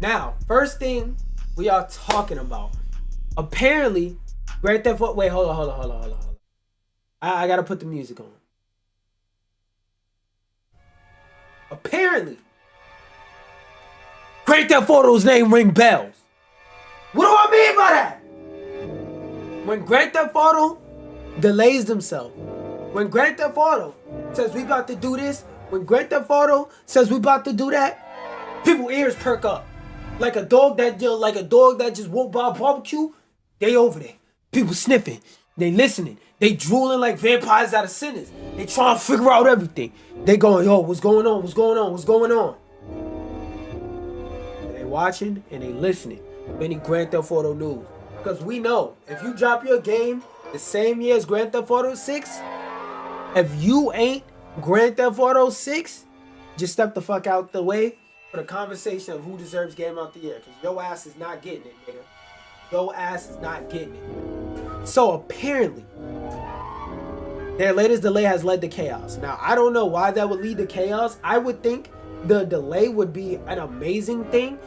Now, first thing we are talking about. Apparently, Grand Theft Auto. Wait, hold on. I gotta put the music on. Apparently, Grand Theft Auto's name ring bells. What do I mean by that? When Grand Theft Auto delays themselves, when Grand Theft Auto says we about to do this, when Grand Theft Auto says we about to do that, people ears perk up. Like a dog that just woke by a barbecue, they over there. People sniffing, they listening, they drooling like vampires out of sinners. They trying to figure out everything. They going, yo, what's going on? What's going on? What's going on? And they watching and they listening. Any Grand Theft Auto news. Because we know, if you drop your game the same year as Grand Theft Auto 6, if you ain't Grand Theft Auto 6, just step the fuck out the way for the conversation of who deserves Game of the Year. Because your ass is not getting it, nigga. Your ass is not getting it. So apparently, their latest delay has led to chaos. Now, I don't know why that would lead to chaos. I would think the delay would be an amazing thing,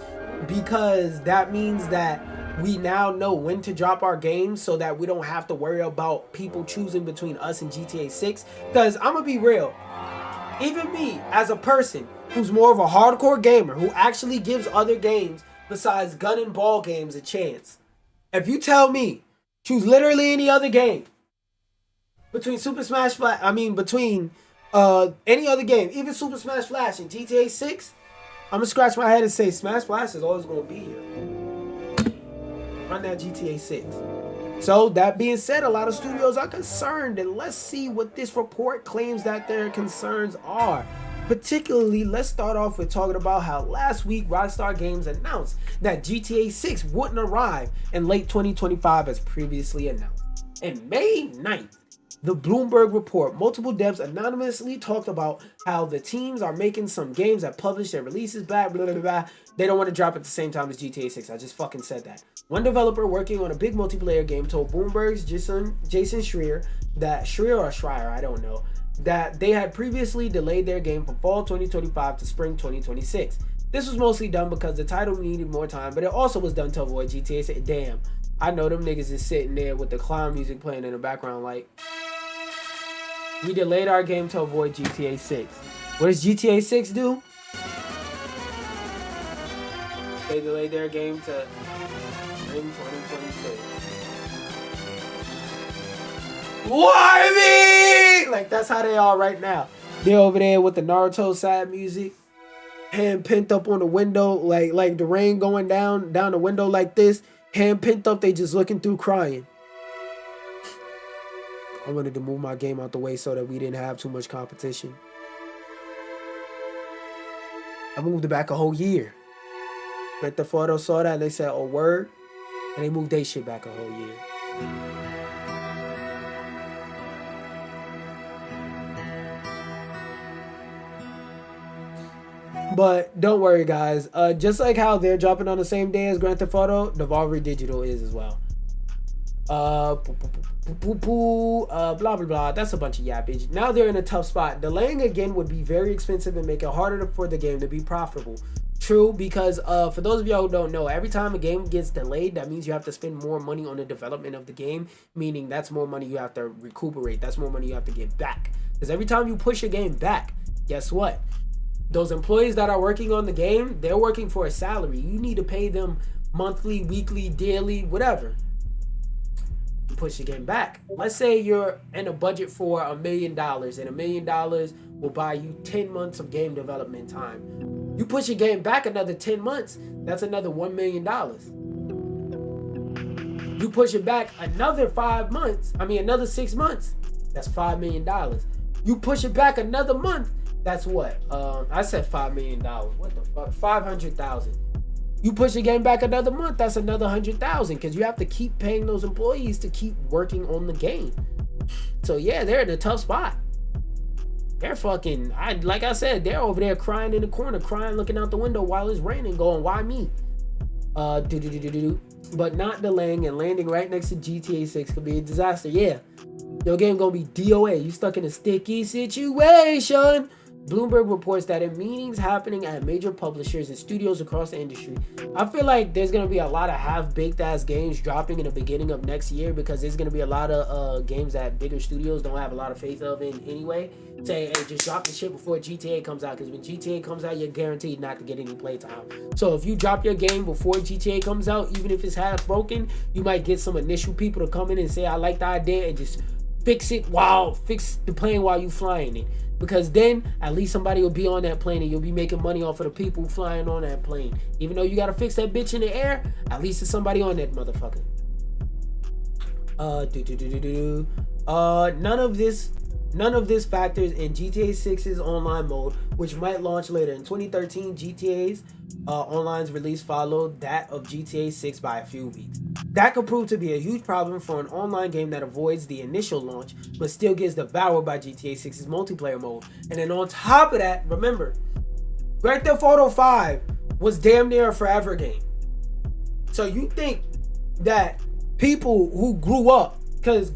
because that means that we now know when to drop our games so that we don't have to worry about people choosing between us and GTA 6. Because I'm going to be real. Even me, as a person who's more of a hardcore gamer, who actually gives other games besides gun and ball games a chance. If you tell me, choose literally any other game between between any other game, even Super Smash Flash and GTA 6, I'm going to scratch my head and say Smash Flash is always going to be here. Run that GTA 6. So, that being said, a lot of studios are concerned, and let's see what this report claims that their concerns are. Particularly, let's start off with talking about how last week Rockstar Games announced that GTA 6 wouldn't arrive in late 2025 as previously announced. And May 9th, the Bloomberg report, multiple devs anonymously talked about how the teams are making some games that publish their releases back, blah, blah, blah, blah. They don't want to drop at the same time as GTA 6. I just fucking said that. One developer working on a big multiplayer game told Bloomberg's Jason Schreier, I don't know, that they had previously delayed their game from fall 2025 to spring 2026. This was mostly done because the title needed more time, but it also was done to avoid GTA 6. Damn, I know them niggas is sitting there with the clown music playing in the background like, we delayed our game to avoid GTA 6. What does GTA 6 do? They delayed their game to spring 2026. Why me? Like, that's how they are right now. They're over there with the Naruto sad music, hand pinned up on the window, like the rain going down the window like this, hand pinned up, they just looking through crying. I wanted to move my game out the way so that we didn't have too much competition. I moved it back a whole year. Grand Theft Auto saw that and they said, oh, word. And they moved their shit back a whole year. But don't worry, guys. Just like how they're dropping on the same day as Grand Theft Auto, Devolver Digital is as well. Blah blah blah. That's a bunch of yappage. Now they're in a tough spot. Delaying again would be very expensive and make it harder for the game to be profitable. True, because for those of y'all who don't know, every time a game gets delayed, that means you have to spend more money on the development of the game, meaning that's more money you have to recuperate. That's more money you have to get back. Because every time you push a game back, guess what? Those employees that are working on the game, they're working for a salary. You need to pay them monthly, weekly, daily, whatever. You push the game back. Let's say you're in a budget for $1 million, and $1 million will buy you 10 months of game development time. You push your game back another 10 months, that's another $1 million. You push it back another 6 months, that's $5 million. You push it back another month, that's what? I said $5 million. What the fuck? 500,000. You push the game back another month, that's another 100,000, because you have to keep paying those employees to keep working on the game. So yeah, they're in a tough spot. They're fucking, like I said, they're over there crying in the corner, crying, looking out the window while it's raining, going, why me? But not delaying and landing right next to GTA 6 could be a disaster. Yeah, your game gonna be DOA. You stuck in a sticky situation. Bloomberg reports that in meetings happening at major publishers and studios across the industry, I feel like there's going to be a lot of half-baked ass games dropping in the beginning of next year, because there's going to be a lot of games that bigger studios don't have a lot of faith of in anyway. Say, hey, just drop the shit before GTA comes out, because when GTA comes out, you're guaranteed not to get any playtime. So if you drop your game before GTA comes out, even if it's half broken, you might get some initial people to come in and say, I like the idea, and just fix the plane while you flying it. Because then at least somebody will be on that plane and you'll be making money off of the people flying on that plane. Even though you gotta fix that bitch in the air, at least there's somebody on that motherfucker. None of this factors in GTA 6's online mode, which might launch later. In 2013, GTA's online's release followed that of GTA 6 by a few weeks. That could prove to be a huge problem for an online game that avoids the initial launch, but still gets devoured by GTA 6's multiplayer mode. And then on top of that, remember, Grand Theft Auto 5 was damn near a forever game. So you think that people who grew up, because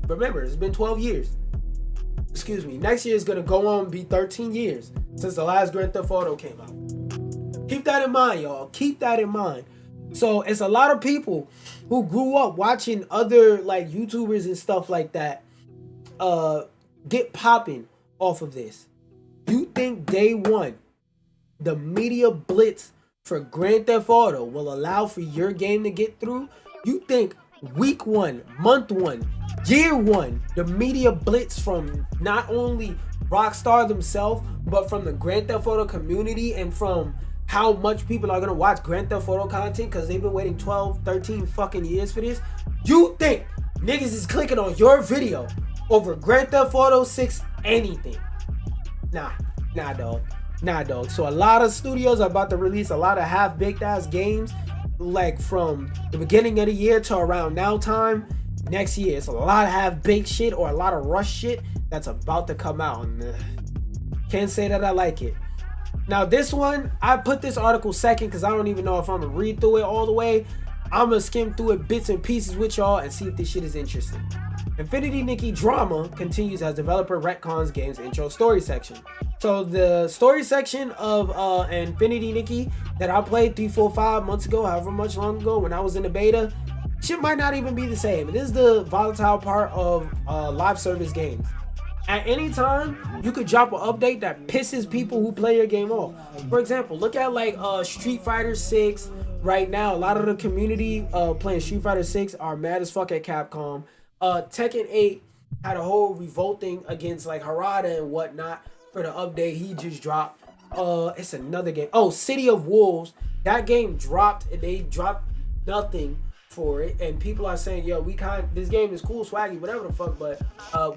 remember, it's been 12 years. Excuse me, next year is going to go on and be 13 years since the last Grand Theft Auto came out. Keep that in mind, y'all. Keep that in mind. So it's a lot of people who grew up watching other like YouTubers and stuff like that get popping off of this. You think day one, the media blitz for Grand Theft Auto will allow for your game to get through? You think week one, month one, year one, the media blitz from not only Rockstar themselves, but from the Grand Theft Auto community and from how much people are going to watch Grand Theft Auto content because they've been waiting 12, 13 fucking years for this? You think niggas is clicking on your video over Grand Theft Auto 6 anything? Nah, dog. So a lot of studios are about to release a lot of half-baked ass games like from the beginning of the year to around now time next year. It's a lot of half-baked shit or a lot of rush shit that's about to come out. And can't say that I like it. Now this one, I put this article second because I don't even know if I'm gonna read through it all the way. I'm gonna skim through it bits and pieces with y'all and see if this shit is interesting. Infinity Nikki drama continues as developer retcons game's intro story section. So the story section of Infinity Nikki that I played 3, 4, 5 months ago, however much long ago when I was in the beta, shit might not even be the same. This is the volatile part of live service games. At any time, you could drop an update that pisses people who play your game off. For example, look at like Street Fighter 6 right now. A lot of the community playing Street Fighter 6 are mad as fuck at Capcom. Tekken 8 had a whole revolting against like Harada and whatnot for the update he just dropped. It's another game. Oh, City of Wolves. That game dropped and they dropped nothing for it, and people are saying, yo, this game is cool, swaggy, whatever the fuck, but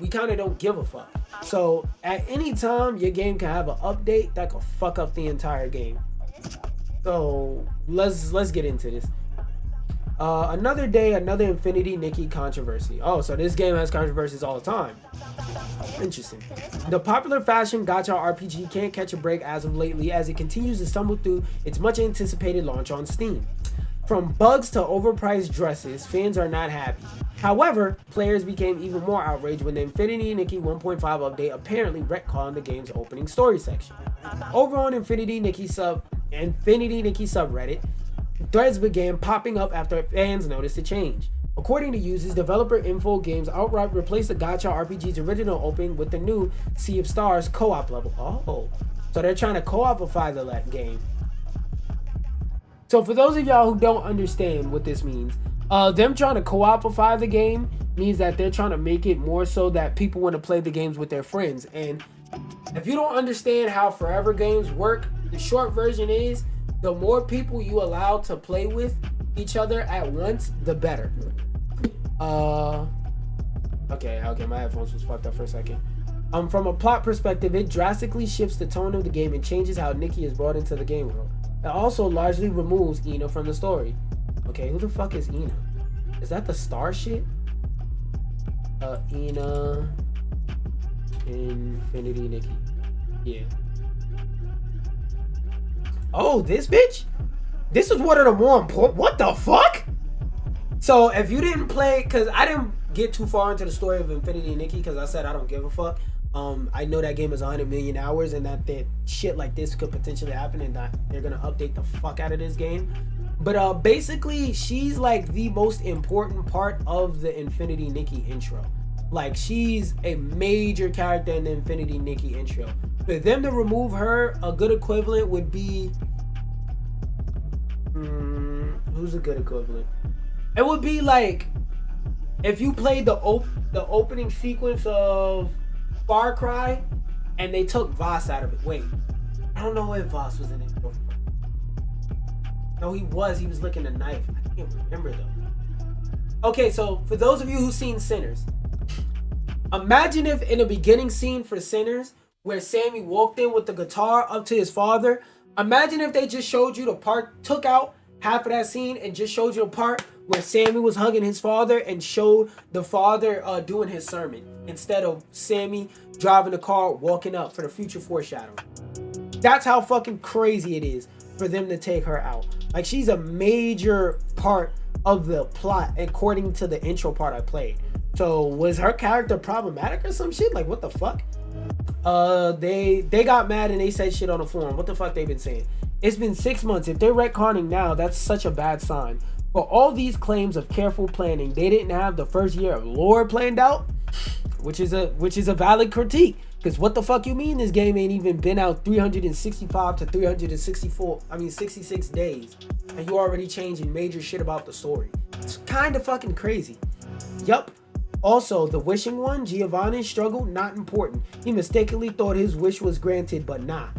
we kind of don't give a fuck. So at any time, your game can have an update that could fuck up the entire game. So let's get into this. Another day, another Infinity Nikki controversy. Oh, so this game has controversies all the time. Interesting. The popular fashion gacha RPG can't catch a break as of lately as it continues to stumble through its much anticipated launch on Steam. From bugs to overpriced dresses, fans are not happy. However, players became even more outraged when the Infinity Nikki 1.5 update apparently retconned the game's opening story section. Over on Infinity Nikki subreddit, threads began popping up after fans noticed the change. According to users, developer Info Games outright replaced the gacha RPG's original opening with the new Sea of Stars co-op level. Oh, so they're trying to co-opify the game. So for those of y'all who don't understand what this means, them trying to co-opify the game means that they're trying to make it more so that people want to play the games with their friends. And if you don't understand how forever games work, the short version is the more people you allow to play with each other at once, the better. Okay, my headphones was fucked up for a second. From a plot perspective, it drastically shifts the tone of the game and changes how Nikki is brought into the game world. It also largely removes Ina from the story. Okay, who the fuck is Ina? Is that the star shit? Ina Infinity Nikki. Yeah. Oh, this bitch? This is one of the more important. What the fuck? So if you didn't play, because I didn't get too far into the story of Infinity Nikki because I said I don't give a fuck. I know that game is 100 million hours and that shit like this could potentially happen and that they're gonna update the fuck out of this game. But basically, she's like the most important part of the Infinity Nikki intro. Like, she's a major character in the Infinity Nikki intro. For them to remove her, a good equivalent would be... who's a good equivalent? It would be like if you played the opening sequence of Far Cry and they took Voss out of it. Wait, I don't know if Voss was in it. No, he was licking a knife. I can't remember though. Okay, so for those of you who've seen Sinners, imagine if in the beginning scene for Sinners, where Sammy walked in with the guitar up to his father, imagine if they just showed you the part, took out half of that scene and just showed you the part where Sammy was hugging his father and showed the father doing his sermon instead of Sammy driving the car walking up for the future foreshadowing. That's how fucking crazy it is for them to take her out. Like, she's a major part of the plot according to the intro part I played. So was her character problematic or some shit? Like, what the fuck? They got mad and they said shit on the forum. What the fuck they been saying? It's been 6 months. If they're retconning now, that's such a bad sign. For all these claims of careful planning, they didn't have the first year of lore planned out, which is a valid critique. Because what the fuck you mean this game ain't even been out 365 to 66 days, and you already changing major shit about the story? It's kind of fucking crazy. Yup. Also, the wishing one, Giovanni's struggle, not important. He mistakenly thought his wish was granted, but nah.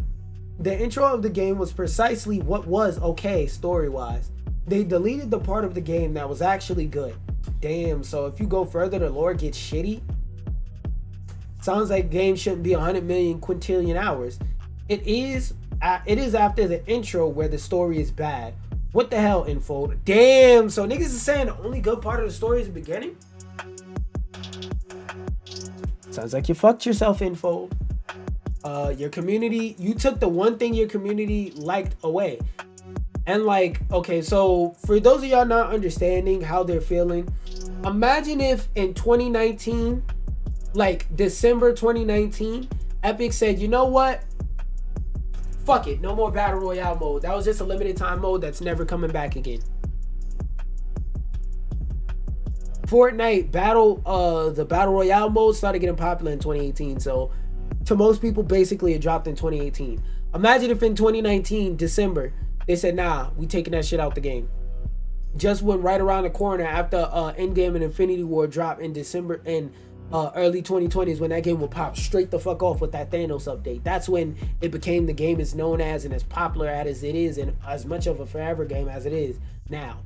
The intro of the game was precisely what was okay story-wise. They deleted the part of the game that was actually good. Damn, so if you go further, the lore gets shitty? Sounds like game shouldn't be 100 million quintillion hours. It is after the intro where the story is bad. What the hell, Infold? Damn, so niggas is saying the only good part of the story is the beginning? Sounds like you fucked yourself, Infold. Your community, you took the one thing your community liked away. And like, okay, so for those of y'all not understanding how they're feeling, imagine if in 2019, like December 2019, Epic said, you know what? Fuck it, no more Battle Royale mode. That was just a limited time mode that's never coming back again. Fortnite the Battle Royale mode started getting popular in 2018, so to most people, basically it dropped in 2018. Imagine if in 2019, December, they said, nah, we taking that shit out the game. Just went right around the corner after Endgame and Infinity War dropped in December and early 2020s, when that game will pop straight the fuck off with that Thanos update. That's when it became the game is known as and as popular as it is and as much of a forever game as it is now.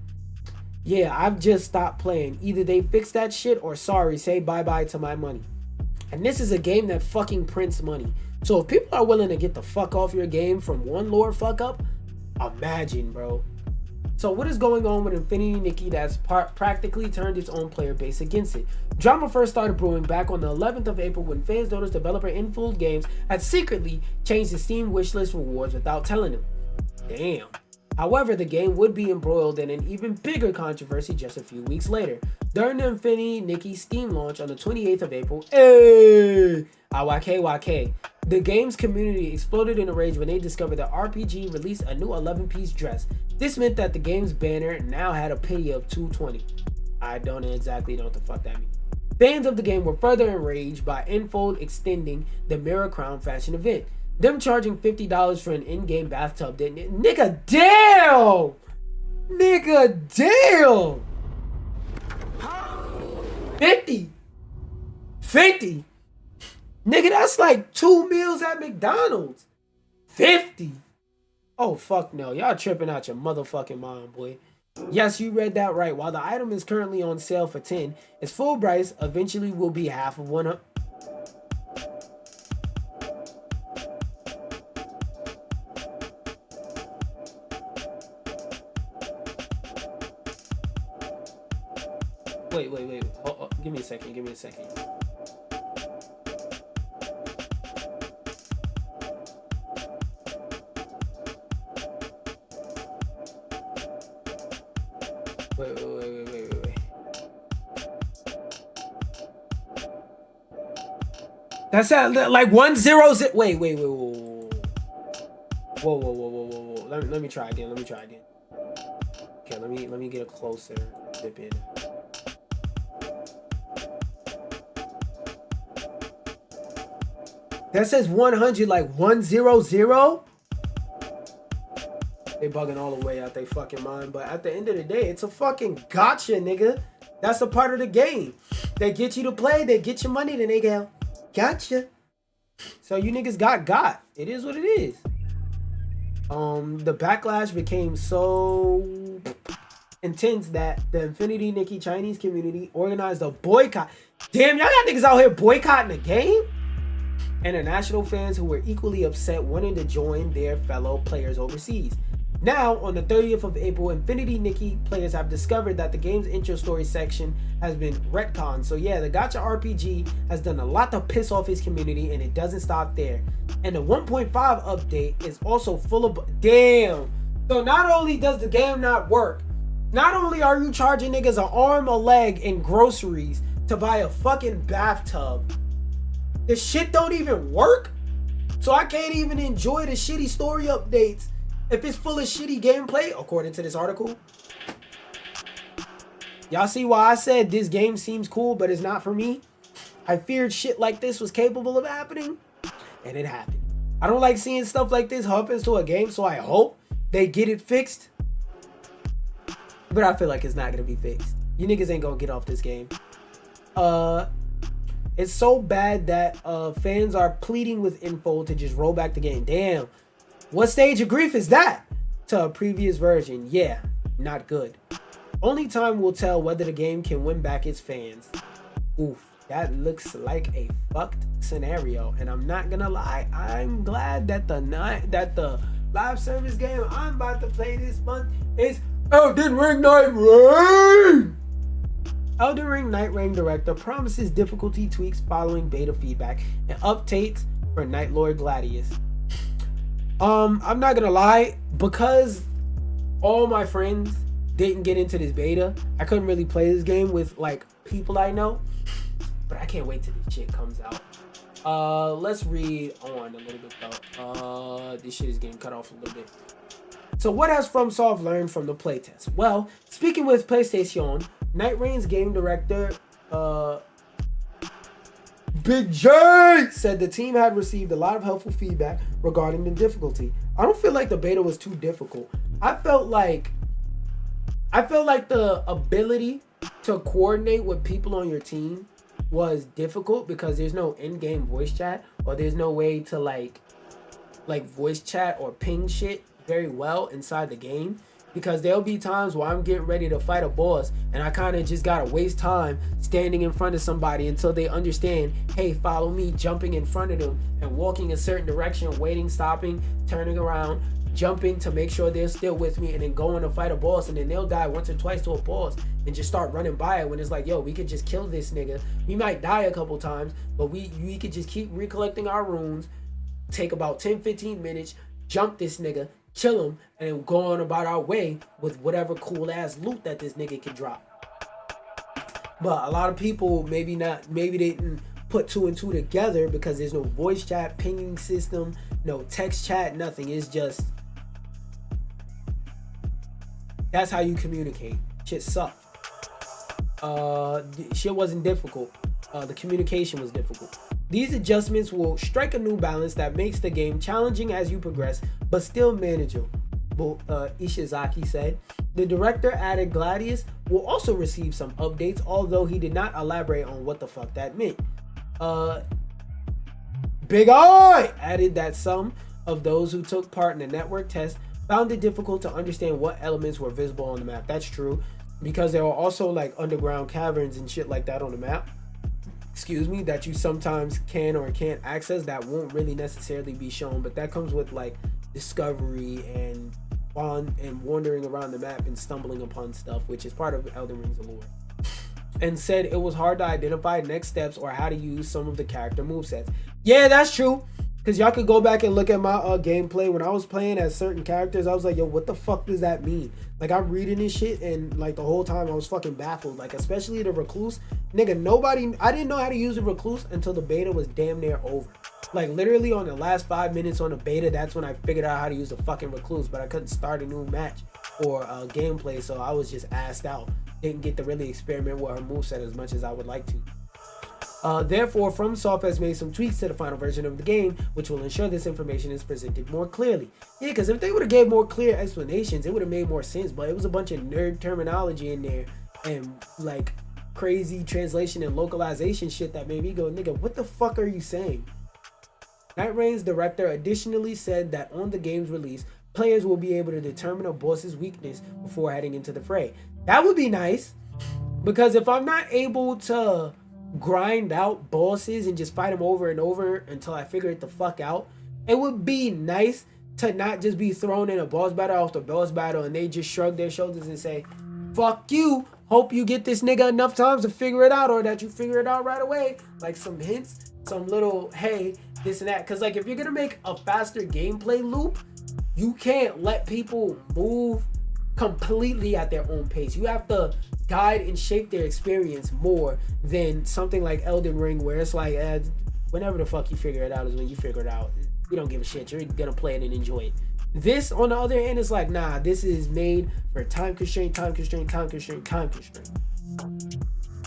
Yeah, I've just stopped playing. Either they fix that shit or sorry, say bye-bye to my money. And this is a game that fucking prints money. So if people are willing to get the fuck off your game from one lore fuck up, imagine, bro. So what is going on with Infinity Nikki that's practically turned its own player base against it? Drama first started brewing back on the 11th of April when fans noticed developer Infold Games had secretly changed the Steam wishlist rewards without telling them. Damn. However, the game would be embroiled in an even bigger controversy just a few weeks later. During the Infinity Nikki Steam launch on the 28th of April, the game's community exploded in a rage when they discovered that RPG released a new 11-piece dress. This meant that the game's banner now had a pity of 220. I don't exactly know what the fuck that means. Fans of the game were further enraged by Infold extending the Mirror Crown fashion event. Them charging $50 for an in-game bathtub didn't. Nigga, damn! Nigga, damn! 50? Nigga, that's like 2 meals at McDonald's. 50? Oh, fuck no. Y'all tripping out your motherfucking mind, boy. Yes, you read that right. While the item is currently on sale for 10, its full price eventually will be half of 100. Wait. Oh, give me a second. Wait. That's at like 1-0. Wait. Whoa. Let me try again. Okay, let me get a closer dip in. That says 100 like 100. They bugging all the way out they fucking mind. But at the end of the day, it's a fucking gotcha, nigga. That's a part of the game. They get you to play, they get your money, then they go, gotcha. So you niggas got. It is what it is. The backlash became so intense that the Infinity Nikki Chinese community organized a boycott. Damn, y'all got niggas out here boycotting the game? International fans who were equally upset wanted to join their fellow players overseas. Now, on the 30th of April, Infinity Nikki players have discovered that the game's intro story section has been retconned. So yeah, the Gacha RPG has done a lot to piss off his community, and it doesn't stop there. And the 1.5 update is also full of... Damn! So not only does the game not work, not only are you charging niggas an arm, a leg, and groceries to buy a fucking bathtub, the shit don't even work. So I can't even enjoy the shitty story updates if it's full of shitty gameplay, according to this article. Y'all see why I said this game seems cool, but it's not for me? I feared shit like this was capable of happening, and it happened. I don't like seeing stuff like this happens to a game, so I hope they get it fixed. But I feel like it's not gonna be fixed. You niggas ain't gonna get off this game. It's so bad that fans are pleading with info to just roll back the game. Damn. What stage of grief is that? To a previous version. Yeah, not good. Only time will tell whether the game can win back its fans. Oof, that looks like a fucked scenario. And I'm not gonna lie, I'm glad that the live service game I'm about to play this month is Elden Ring Night Reign. Elden Ring Night Reign director promises difficulty tweaks following beta feedback and updates for Night Lord Gladius. I'm not gonna lie, because all my friends didn't get into this beta, I couldn't really play this game with like people I know, but I can't wait till this shit comes out. Let's read on a little bit though. This shit is getting cut off a little bit. So what has FromSoft learned from the playtest? Well, speaking with PlayStation, Night Reign's game director, Big J, said the team had received a lot of helpful feedback regarding the difficulty. I don't feel like the beta was too difficult. I felt like the ability to coordinate with people on your team was difficult because there's no in-game voice chat, or there's no way to like voice chat or ping shit very well inside the game. Because there'll be times where I'm getting ready to fight a boss and I kind of just gotta waste time standing in front of somebody until they understand, hey, follow me, jumping in front of them and walking a certain direction, waiting, stopping, turning around, jumping to make sure they're still with me, and then going to fight a boss, and then they'll die once or twice to a boss and just start running by it when it's like, yo, we could just kill this nigga. We might die a couple times, but we could just keep recollecting our runes, take about 10-15 minutes, jump this nigga, kill him, and then go on about our way with whatever cool ass loot that this nigga can drop. But a lot of people maybe they didn't put two and two together because there's no voice chat, pinging system, no text chat, nothing. It's just, that's how you communicate. Shit sucked. Shit wasn't difficult. The communication was difficult. These adjustments will strike a new balance that makes the game challenging as you progress, but still manageable, Ishizaki said. The director added Gladius will also receive some updates, although he did not elaborate on what the fuck that meant. Big Eye added that some of those who took part in the network test found it difficult to understand what elements were visible on the map. That's true, because there were also like underground caverns and shit like that on the map. Excuse me, that you sometimes can or can't access that won't really necessarily be shown, but that comes with like discovery and wandering around the map and stumbling upon stuff, which is part of Elden Ring's allure. And said it was hard to identify next steps or how to use some of the character movesets. Yeah, that's true, Because y'all could go back and look at my gameplay. When I was playing as certain characters, I was like, yo, what the fuck does that mean? Like, I'm reading this shit, and like the whole time I was fucking baffled. Like, especially the recluse. Nigga, I didn't know how to use the recluse until the beta was damn near over. Like, literally on the last 5 minutes on the beta, that's when I figured out how to use the fucking recluse. But I couldn't start a new match or gameplay, so I was just assed out. Didn't get to really experiment with her moveset as much as I would like to. Therefore, FromSoft has made some tweaks to the final version of the game, which will ensure this information is presented more clearly. Yeah, because if they would have gave more clear explanations, it would have made more sense. But it was a bunch of nerd terminology in there and like crazy translation and localization shit that made me go, nigga, what the fuck are you saying? Night Rain's director additionally said that on the game's release, players will be able to determine a boss's weakness before heading into the fray. That would be nice, because if I'm not able to grind out bosses and just fight them over and over until I figure it the fuck out, it would be nice to not just be thrown in a boss battle after boss battle and they just shrug their shoulders and say, fuck you, hope you get this nigga enough times to figure it out, or that you figure it out right away. Like some hints, some little, hey, this and that. Because like if you're gonna make a faster gameplay loop, you can't let people move completely at their own pace. You have to guide and shape their experience more than something like Elden Ring, where it's like, whenever the fuck you figure it out is when you figure it out. You don't give a shit. You're gonna play it and enjoy it. This, on the other hand, is like, nah, this is made for time constraint, time constraint, time constraint, time constraint.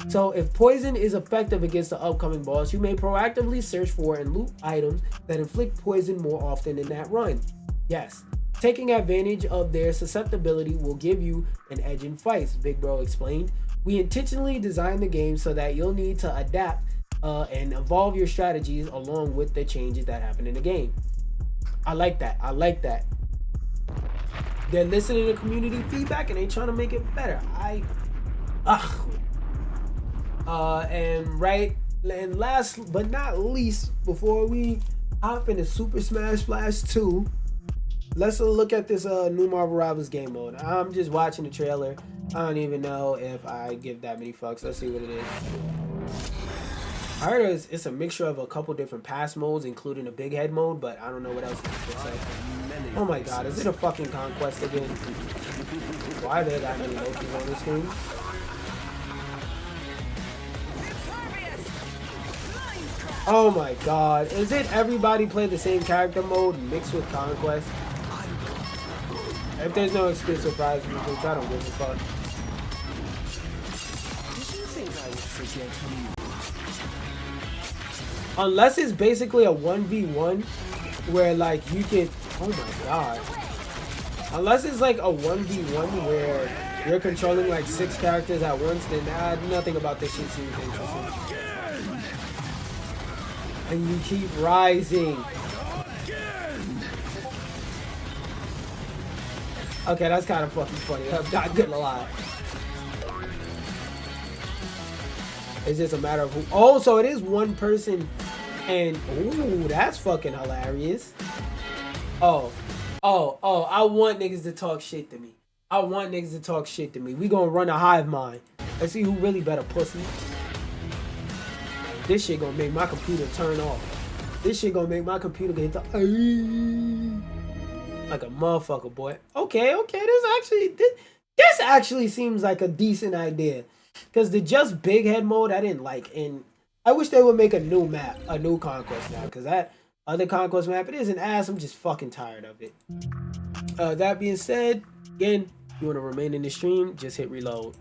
So if poison is effective against the upcoming boss, you may proactively search for and loot items that inflict poison more often in that run. Yes, taking advantage of their susceptibility will give you an edge in fights, Big Bro explained. We intentionally designed the game so that you'll need to adapt and evolve your strategies along with the changes that happen in the game. I like that. I like that. They're listening to community feedback and they trying to make it better. And last but not least, before we hop into Super Smash Bros. 2, let's look at this new Marvel Rivals game mode. I'm just watching the trailer. I don't even know if I give that many fucks. Let's see what it is. I heard it's a mixture of a couple different pass modes, including a big head mode, but I don't know what else it's like. Oh my god, is it a fucking conquest again? Why are there that many Lokis on this game? Oh my god, is it everybody play the same character mode mixed with conquest? If there's no excuse surprise me, because I don't give a fuck. Did you think I would forget you? Unless it's basically a 1v1 where like you can, oh my god. Unless it's like a 1v1 where you're controlling like 6 characters at once, then nothing about this shit seems interesting. And you keep rising. Okay, that's kind of fucking funny. I'm not gonna lie. It's just a matter of who. Oh, so it is one person. And ooh, that's fucking hilarious. Oh, I want niggas to talk shit to me. I want niggas to talk shit to me. We gonna run a hive mind. Let's see who really better pussy. This shit gonna make my computer turn off. This shit gonna make my computer get the like a motherfucker, boy. Okay, this actually seems like a decent idea. Cause the just big head mode I didn't like, and I wish they would make a new map, a new conquest map, cause that other conquest map, it is an ass. I'm just fucking tired of it. That being said, again, if you want to remain in the stream, just hit reload.